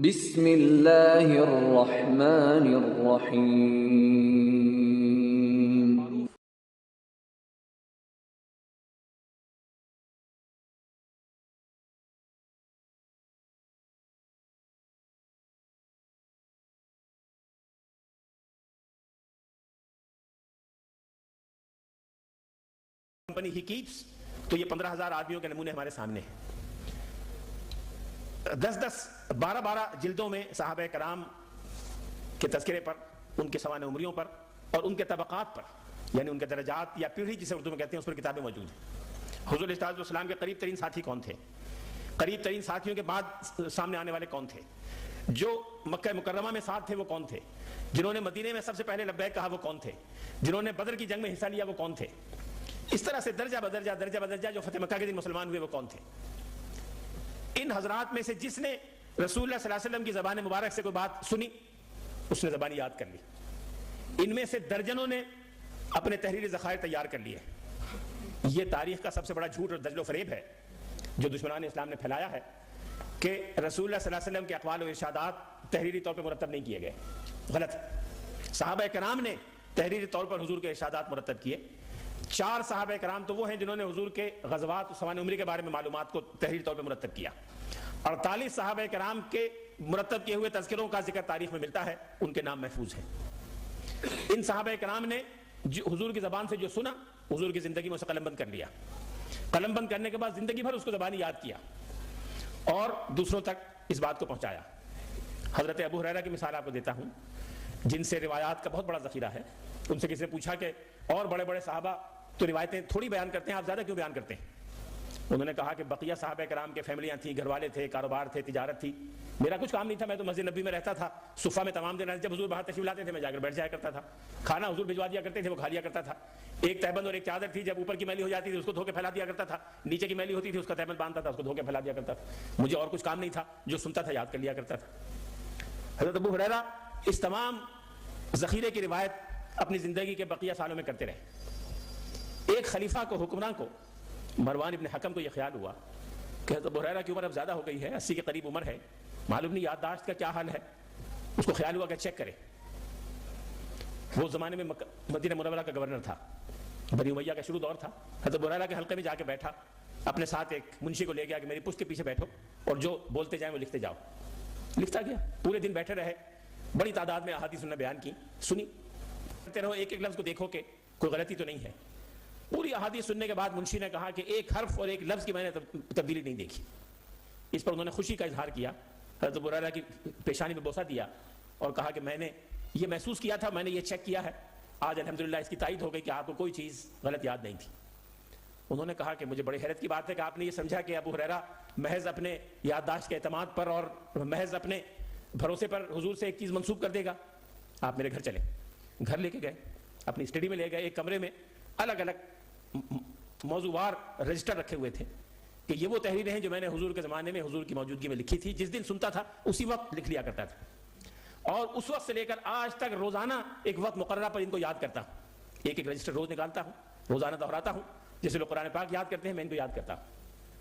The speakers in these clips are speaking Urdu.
بسم اللہ الرحمن الرحیم۔ کمپنی ہی کیپس، تو یہ 15,000 آدمیوں کے نمونے ہمارے سامنے ہیں۔ 10-12 جلدوں میں صحابہ کرام کے تذکرے پر، ان کے سوانح عمریوں پر اور ان کے طبقات پر، یعنی ان کے درجات یا پیڑھی جسے اردو میں کہتے ہیں، اس پر کتابیں موجود ہیں۔ حضور علیہ السلام کے قریب ترین ساتھی کون تھے؟ قریب ترین ساتھیوں کے بعد سامنے آنے والے کون تھے؟ جو مکہ مکرمہ میں ساتھ تھے وہ کون تھے؟ جنہوں نے مدینے میں سب سے پہلے لبیک کہا وہ کون تھے؟ جنہوں نے بدر کی جنگ میں حصہ لیا وہ کون تھے؟ اس طرح سے درجہ بدرجہ جو فتح مکہ کے دن مسلمان ہوئے وہ کون تھے؟ ان حضرات میں سے جس نے رسول اللہ صلی اللہ علیہ وسلم کی زبان مبارک سے کوئی بات سنی، اس نے زبانی یاد کر لی۔ ان میں سے درجنوں نے اپنے تحریری ذخائر تیار کر لیے۔ یہ تاریخ کا سب سے بڑا جھوٹ اور دجل و فریب ہے جو دشمنان اسلام نے پھیلایا ہے کہ رسول اللہ صلی اللہ علیہ وسلم کے اقوال و ارشادات تحریری طور پر مرتب نہیں کیے گئے۔ غلط ہے۔ صحابہ کرام نے تحریری طور پر حضور کے ارشادات مرتب کیے۔ 4 صحابہ کرام تو وہ ہیں جنہوں نے حضور کے غزوات و سوانح عمری کے بارے میں معلومات کو تحریری طور پر مرتب کیا۔ 48 صحابہ کرام کے مرتب کیے ہوئے تذکروں کا ذکر تاریخ میں ملتا ہے، ان کے نام محفوظ ہیں۔ ان صحابہ کرام نے حضور کی زبان سے جو سنا، حضور کی زندگی میں اسے قلم بند کر لیا۔ قلم بند کرنے کے بعد زندگی بھر اس کو زبانی یاد کیا اور دوسروں تک اس بات کو پہنچایا۔ حضرت ابو ہریرہ کی مثال آپ کو دیتا ہوں، جن سے روایات کا بہت بڑا ذخیرہ ہے۔ ان سے کسی نے پوچھا کہ اور بڑے بڑے صحابہ تو روایتیں تھوڑی بیان کرتے ہیں، آپ زیادہ کیوں بیان کرتے ہیں؟ انہوں نے کہا کہ بقیہ صحابہ کرام کے فیملیاں تھیں، گھر والے تھے، کاروبار تھے، تجارت تھی، میرا کچھ کام نہیں تھا، میں تو مسجد نبی میں رہتا تھا، صفہ میں تمام دن، جب حضور باہر تشریف لاتے تھے میں جا کر بیٹھ جایا کرتا تھا، کھانا حضور بھجوا دیا کرتے تھے وہ کھا لیا کرتا تھا، ایک تہبند اور ایک چادر تھی، جب اوپر کی میلی ہو جاتی تھی اس کو دھو کے پھیلا دیا کرتا تھا، نیچے کی میلی ہوتی تھی اس کا تہبند باندھتا تھا، اس کو دھو کے پھیلا دیا کرتا تھا، مجھے اور کچھ کام نہیں تھا، جو سنتا تھا یاد کر لیا کرتا تھا۔ حضرت ابو ہریرہ اس تمام ذخیرے کی روایت اپنی زندگی کے بقیہ سالوں میں کرتے رہے۔ ایک خلیفہ کو، حکمران کو، مروان ابن حکم کو یہ خیال ہوا کہ حضرت ابو ہریرہ کی عمر اب زیادہ ہو گئی ہے، 80 کے قریب عمر ہے، معلوم نہیں یادداشت کا کیا حال ہے۔ اس کو خیال ہوا کہ چیک کرے۔ وہ زمانے میں مدینہ منورہ کا گورنر تھا، بنی امیہ کا شروع دور تھا۔ حضرت ابو ہریرہ کے حلقے میں جا کے بیٹھا، اپنے ساتھ ایک منشی کو لے گیا کہ میری پشت کے پیچھے بیٹھو اور جو بولتے جائیں وہ لکھتے جاؤ۔ لکھتا گیا، پورے دن بیٹھے رہے، بڑی تعداد میں احادیث انہوں نے بیان کی، سنی، کرتے رہو، ایک ایک لفظ کو دیکھو کہ کوئی غلطی تو نہیں ہے۔ پوری احادیث سننے کے بعد منشی نے کہا کہ ایک حرف اور ایک لفظ کی میں نے تبدیلی نہیں دیکھی۔ اس پر انہوں نے خوشی کا اظہار کیا، حضرت ابو ہریرہ کی پیشانی میں بوسہ دیا اور کہا کہ میں نے یہ محسوس کیا تھا، میں نے یہ چیک کیا ہے، آج الحمدللہ اس کی تائید ہو گئی کہ آپ کو کوئی چیز غلط یاد نہیں تھی۔ انہوں نے کہا کہ مجھے بڑی حیرت کی بات ہے کہ آپ نے یہ سمجھا کہ ابو ہریرہ محض اپنے یادداشت کے اعتماد پر اور محض اپنے بھروسے پر حضور سے ایک چیز منسوب کر دے گا۔ آپ میرے گھر چلیں۔ گھر لے کے گئے، اپنی اسٹڈی میں لے گئے، ایک کمرے میں الگ الگ موضوعار رجسٹر رکھے ہوئے تھے کہ یہ وہ تحریریں ہیں جو میں نے حضور کے زمانے میں حضور کی موجودگی میں لکھی تھی، جس دن سنتا تھا اسی وقت لکھ لیا کرتا تھا، اور اس وقت سے لے کر آج تک روزانہ ایک وقت مقررہ پر ان کو یاد کرتا ہوں۔ ایک ایک رجسٹر روز نکالتا ہوں، روزانہ دہراتا ہوں، جیسے لوگ قرآن پاک یاد کرتے ہیں میں ان کو یاد کرتا ہوں۔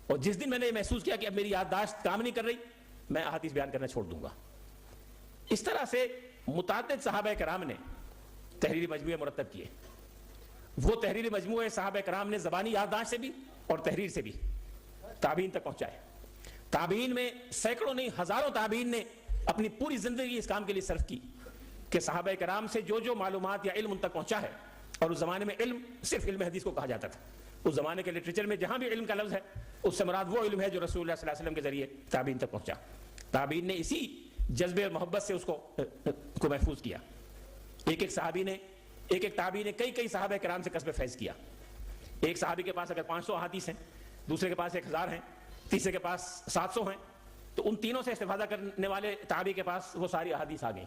اور جس دن میں نے یہ محسوس کیا کہ اب میری یادداشت کام نہیں کر رہی، میں احادیث بیان کرنا چھوڑ دوں گا۔ اس طرح سے متعدد صحابہ کرام نے تحریری مجموعے مرتب کیے۔ وہ تحریری مجموعے صحابہ کرام نے زبانی یادداشت سے بھی اور تحریر سے بھی تابعین تک پہنچائے۔ تابعین میں سینکڑوں نہیں ہزاروں تابعین نے اپنی پوری زندگی اس کام کے لیے صرف کی کہ صحابہ کرام سے جو جو معلومات یا علم ان تک پہنچا ہے، اور اس زمانے میں علم صرف علم حدیث کو کہا جاتا تھا، اس زمانے کے لٹریچر میں جہاں بھی علم کا لفظ ہے اس سے مراد وہ علم ہے جو رسول اللہ صلی اللہ علیہ وسلم کے ذریعے تابعین تک پہنچا۔ تابعین نے اسی جذبے اور محبت سے اس کو محفوظ کیا۔ ایک ایک صحابی نے، ایک ایک تابعی نے کئی صحابہ کرام سے کسب فیض کیا۔ ایک صحابی کے پاس اگر 500 احادیث ہیں، دوسرے کے پاس 1000 ہیں، تیسرے کے پاس 700 ہیں، تو ان تینوں سے استفادہ کرنے والے تابعی کے پاس وہ ساری احادیث آ گئیں۔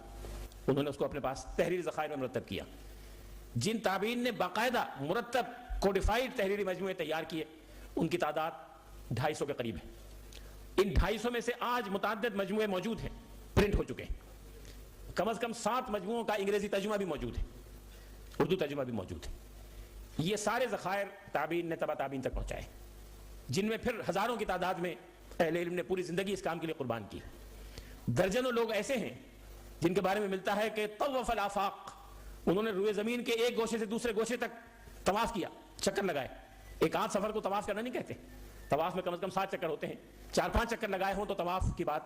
انہوں نے اس کو اپنے پاس تحریری ذخائر میں مرتب کیا۔ جن تابعین نے باقاعدہ مرتب کوڈیفائڈ تحریری مجموعے تیار کیے، ان کی تعداد 250 کے قریب ہے۔ ان 250 میں سے آج متعدد مجموعے موجود ہیں، پرنٹ ہو چکے ہیں۔ کم از کم 7 مجموعوں کا انگریزی ترجمہ بھی موجود ہے، اردو ترجمہ بھی موجود ہے۔ یہ سارے ذخائر تابعین نے تبع تابعین تک پہنچائے، جن میں پھر ہزاروں کی تعداد میں اہل علم نے پوری زندگی اس کام کے لیے قربان کی۔ درجنوں لوگ ایسے ہیں جن کے بارے میں ملتا ہے کہ طوف الآفاق، انہوں نے روئے زمین کے ایک گوشے سے دوسرے گوشے تک طواف کیا، چکر لگائے۔ ایک آدھ سفر کو طواف کرنا نہیں کہتے، طواف میں کم از کم 7 چکر ہوتے ہیں، 4-5 چکر لگائے ہوں تو طواف کی بات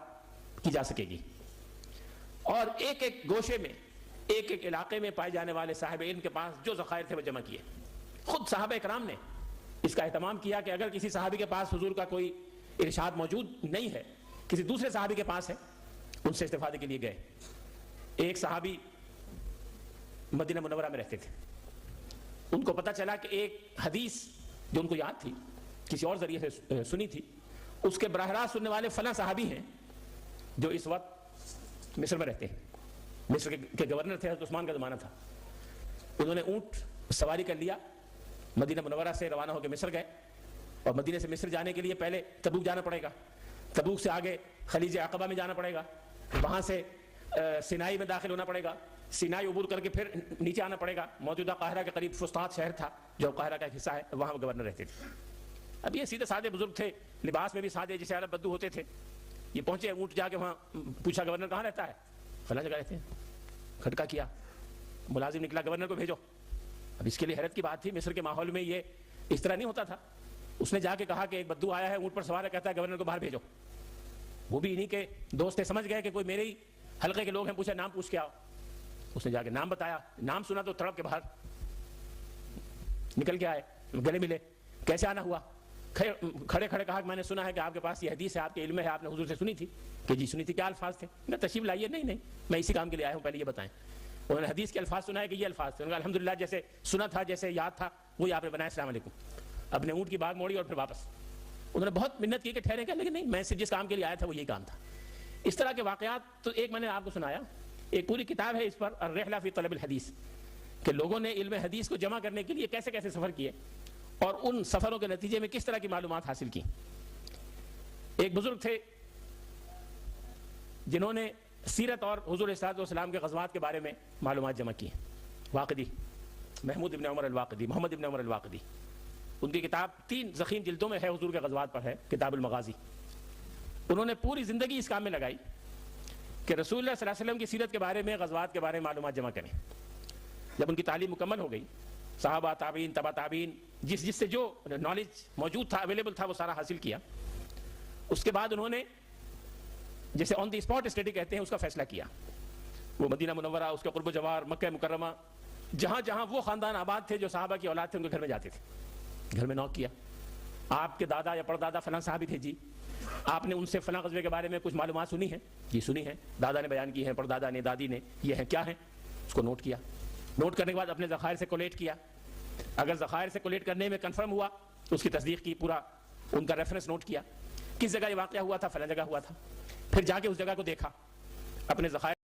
کی جا سکے گی۔ اور ایک ایک گوشے میں، ایک ایک علاقے میں پائے جانے والے صاحب علم کے پاس جو ذخائر تھے وہ جمع کیے۔ خود صحابہ کرام نے اس کا اہتمام کیا کہ اگر کسی صحابی کے پاس حضور کا کوئی ارشاد موجود نہیں ہے، کسی دوسرے صحابی کے پاس ہے، ان سے استفادے کے لیے گئے۔ ایک صحابی مدینہ منورہ میں رہتے تھے، ان کو پتہ چلا کہ ایک حدیث جو ان کو یاد تھی، کسی اور ذریعے سے سنی تھی، اس کے براہ راست سننے والے فلاں صحابی ہیں جو اس وقت مصر میں رہتے ہیں۔ مصر کے گورنر تھے، حضرت عثمان کا زمانہ تھا۔ انہوں نے اونٹ سواری کر لیا، مدینہ منورہ سے روانہ ہو کے مصر گئے، اور مدینہ سے مصر جانے کے لیے پہلے تبوک جانا پڑے گا، تبوک سے آگے خلیج عقبہ میں جانا پڑے گا، وہاں سے سینائی میں داخل ہونا پڑے گا، سینائی عبور کر کے پھر نیچے آنا پڑے گا۔ موجودہ قاہرہ کے قریب فسطاط شہر تھا جو قاہرہ کا ایک حصہ ہے، وہاں گورنر رہتے تھے۔ اب یہ سیدھے سادے بزرگ تھے، لباس میں بھی سادے جیسے عرب بدو ہوتے تھے۔ یہ پہنچے اونٹ جا کے وہاں پوچھا گورنر کہاں رہتا ہے؟ فلاں جگہ رہتے ہیں۔ کھٹکا کیا، ملازم نکلا گورنر کو بھیجو۔ اب اس کے لیے حیرت کی بات تھی، مصر کے ماحول میں یہ اس طرح نہیں ہوتا تھا۔ اس نے جا کے کہا کہ ایک بدو آیا ہے اونٹ پر سوار ہے، کہتا ہے گورنر کو باہر بھیجو۔ وہ بھی انہی کے دوست تھے، سمجھ گئے کہ کوئی میرے ہی حلقے کے لوگ ہیں، پوچھا نام پوچھ کے آؤ۔ اس نے جا کے نام بتایا، نام سنا تو تڑپ کے باہر نکل کے آئے، گلے ملے، کیسے آنا ہوا؟ کھڑے کھڑے کہا کہ میں نے سنا ہے کہ آپ کے پاس یہ حدیث ہے، آپ کے علم ہے، آپ نے حضور سے سنی تھی۔ کہ جی سنی تھی، کیا الفاظ تھے؟ میں تشریف لائیے۔ نہیں نہیں، میں اسی کام کے لیے آیا ہوں، پہلے یہ بتائیں۔ انہوں نے حدیث کے الفاظ سنا ہے کہ یہ الفاظ تھے، الحمد للہ جیسے سنا تھا، جیسے یاد تھا، وہی آپ نے بنایا، السلام علیکم۔ اپنے اونٹ کی بات موڑی اور پھر واپس۔ انہوں نے بہت منت کی کہ ٹھہرے گا، لیکن نہیں، میں جس کام کے لیے آیا تھا وہ یہی کام تھا۔ اس طرح کے واقعات تو ایک میں نے آپ کو سنایا، ایک پوری کتاب ہے اس پر، الرحلہ فی طلب الحدیث، کہ لوگوں نے علم حدیث کو جمع کرنے کے لیے کیسے کیسے سفر کیے اور ان سفروں کے نتیجے میں کس طرح کی معلومات حاصل کی۔ ایک بزرگ تھے جنہوں نے سیرت اور حضور صلی اللہ علیہ وسلم کے غزوات کے بارے میں معلومات جمع کی، واقدی، محمود ابن عمر الواقدی، محمد ابن عمر الواقدی۔ ان کی کتاب 3 ضخیم جلدوں میں ہے، حضور کے غزوات پر ہے، کتاب المغازی۔ انہوں نے پوری زندگی اس کام میں لگائی کہ رسول اللہ صلی اللہ علیہ وسلم کی سیرت کے بارے میں، غزوات کے بارے میں معلومات جمع کریں۔ جب ان کی تعلیم مکمل ہو گئی، صحابہ، تابعین، تبع تابعین، جس سے جو نالج موجود تھا، اویلیبل تھا، وہ سارا حاصل کیا۔ اس کے بعد انہوں نے جیسے آن دی اسپاٹ اسٹڈی کہتے ہیں، اس کا فیصلہ کیا۔ وہ مدینہ منورہ، اس کے قرب و جوار، مکہ مکرمہ، جہاں جہاں وہ خاندان آباد تھے جو صحابہ کی اولاد تھے، ان کے گھر میں جاتے تھے، گھر میں نوک کیا۔ آپ کے دادا یا پردادا فلاں صحابی تھے، جی آپ نے ان سے فلاں غزوے کے بارے میں کچھ معلومات سنی ہیں؟ جی سنی ہیں، دادا نے بیان کی ہیں، پردادا نے، دادی نے، یہ ہیں، کیا ہیں؟ اس کو نوٹ کیا۔ نوٹ کرنے کے بعد اپنے ذخائر سے کولیٹ کیا۔ اگر ذخائر سے کولیٹ کرنے میں کنفرم ہوا تو اس کی تصدیق کی، پورا ان کا ریفرنس نوٹ کیا، کس جگہ یہ واقعہ ہوا تھا، فلاں جگہ ہوا تھا۔ پھر جا کے اس جگہ کو دیکھا، اپنے ذخائر